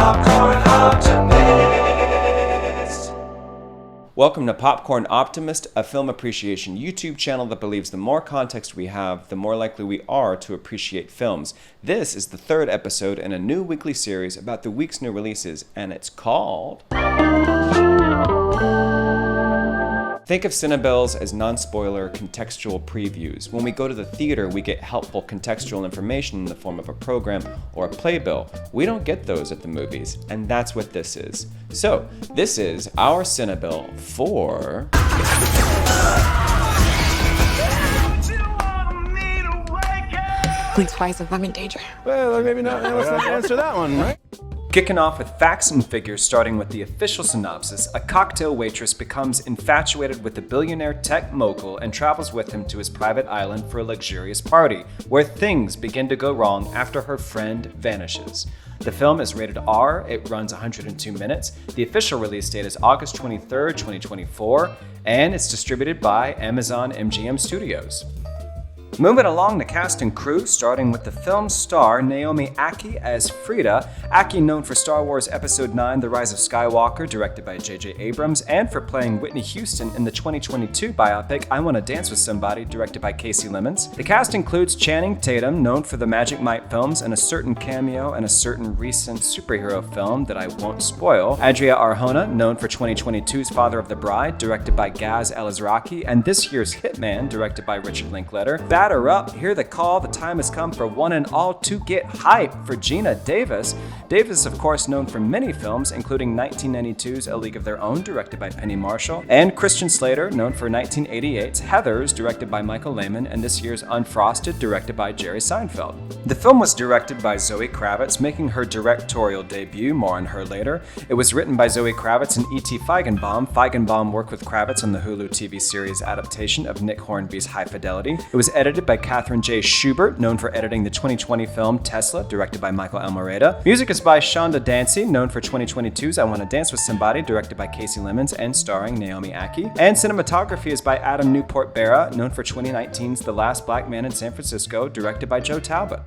Popcorn Optimist. Welcome to Popcorn Optimist, a film appreciation YouTube channel that believes the more context we have, the more likely we are to appreciate films. This is the third episode in a new weekly series about the week's new releases, and it's called... Think of Cinebills as non-spoiler contextual previews. When we go to the theater, we get helpful contextual information in the form of a program or a playbill. We don't get those at the movies, and that's what this is. So, this is our Cinebill for... Please, twice if I'm in danger. Well, maybe not. Let's not answer that one, right? Kicking off with facts and figures, starting with the official synopsis, a cocktail waitress becomes infatuated with a billionaire tech mogul and travels with him to his private island for a luxurious party, where things begin to go wrong after her friend vanishes. The film is rated R, it runs 102 minutes, the official release date is August 23rd, 2024, and it's distributed by Amazon MGM Studios. Moving along the cast and crew, starting with the film's star Naomi Ackie as Frida. Ackie, known for Star Wars Episode 9, The Rise of Skywalker, directed by J.J. Abrams, and for playing Whitney Houston in the 2022 biopic I Wanna Dance with Somebody, directed by Casey Lemons. The cast includes Channing Tatum, known for the Magic Mike films and a certain cameo in a certain recent superhero film that I won't spoil. Adria Arjona, known for 2022's Father of the Bride, directed by Gaz Elazraki, and this year's Hitman, directed by Richard Linklater. Batter up, hear the call, the time has come for one and all to get hype for Gina Davis. Davis, of course, known for many films, including 1992's A League of Their Own, directed by Penny Marshall, and Christian Slater, known for 1988's Heathers, directed by Michael Lehman, and this year's Unfrosted, directed by Jerry Seinfeld. The film was directed by Zoe Kravitz, making her directorial debut, more on her later. It was written by Zoe Kravitz and E.T. Feigenbaum. Feigenbaum worked with Kravitz on the Hulu TV series adaptation of Nick Hornby's High Fidelity. It was edited by Catherine J. Schubert, known for editing the 2020 film Tesla, directed by Michael Almereyda. Music is by Shonda Dancy, known for 2022's I Wanna Dance with Somebody, directed by Casey Lemons and starring Naomi Ackie. And cinematography is by Adam Newport Berra, known for 2019's The Last Black Man in San Francisco, directed by Joe Talbot.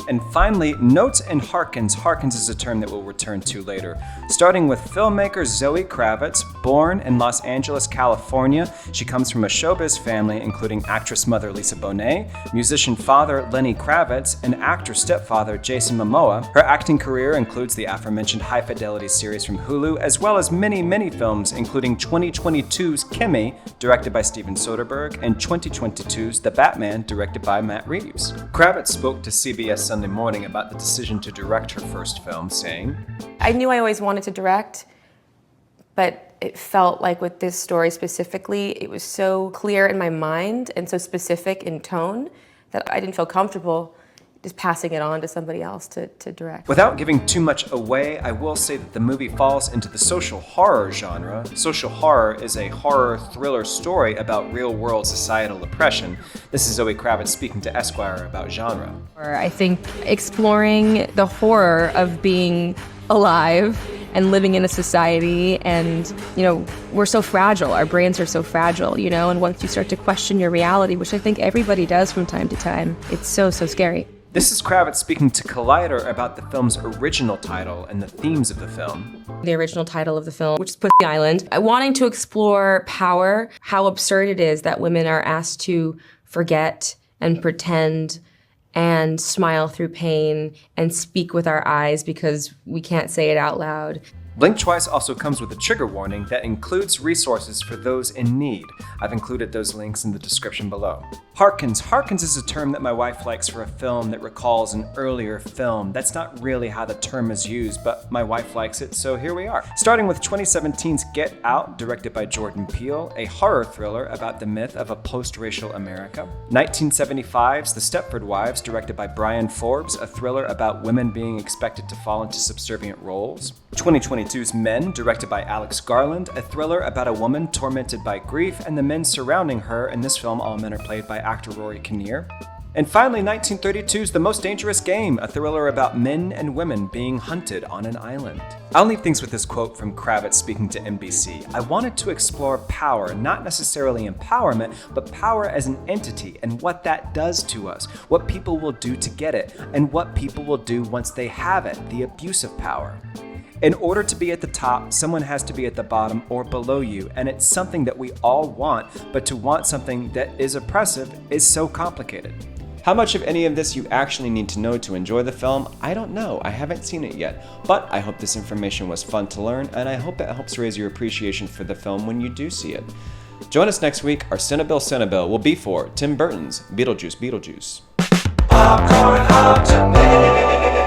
And finally, notes and harkens. Harkens is a term that we'll return to later. Starting with filmmaker Zoe Kravitz, born in Los Angeles, California. She comes from a showbiz family, including actress mother Lisa Bonet, musician father Lenny Kravitz, and actor stepfather Jason Momoa. Her acting career includes the aforementioned High Fidelity series from Hulu, as well as many films, including 2022's Kimmy, directed by Steven Soderbergh, and 2022's The Batman, directed by Matt Reeves. Kravitz spoke to CBS Sunday Morning about the decision to direct her first film, saying, I knew I always wanted to direct, but it felt like with this story specifically, it was so clear in my mind and so specific in tone that I didn't feel comfortable just passing it on to somebody else to direct. Without giving too much away, I will say that the movie falls into the social horror genre. Social horror is a horror thriller story about real-world societal oppression. This is Zoe Kravitz speaking to Esquire about genre. I think exploring the horror of being alive and living in a society, and we're so fragile, our brains are so fragile, and once you start to question your reality, which I think everybody does from time to time, it's so scary. This is Kravitz speaking to Collider about the film's original title and the themes of the film. The original title of the film, which is Pussy Island, wanting to explore power, how absurd it is that women are asked to forget and pretend and smile through pain and speak with our eyes because we can't say it out loud. Blink Twice also comes with a trigger warning that includes resources for those in need. I've included those links in the description below. Harkens. Harkens is a term that my wife likes for a film that recalls an earlier film. That's not really how the term is used, but my wife likes it, so here we are. Starting with 2017's Get Out, directed by Jordan Peele, a horror thriller about the myth of a post-racial America. 1975's The Stepford Wives, directed by Brian Forbes, a thriller about women being expected to fall into subservient roles. 2022's Men, directed by Alex Garland, a thriller about a woman tormented by grief and the men surrounding her. In this film, all men are played by actor Rory Kinnear. And finally, 1932's The Most Dangerous Game, a thriller about men and women being hunted on an island. I'll leave things with this quote from Kravitz speaking to NBC. I wanted to explore power, not necessarily empowerment, but power as an entity and what that does to us, what people will do to get it, and what people will do once they have it, the abuse of power. In order to be at the top, someone has to be at the bottom or below you, and it's something that we all want, but to want something that is oppressive is so complicated. How much of any of this you actually need to know to enjoy the film, I don't know. I haven't seen it yet, but I hope this information was fun to learn, and I hope it helps raise your appreciation for the film when you do see it. Join us next week. Our Cinebill will be for Tim Burton's Beetlejuice. Popcorn Optimist.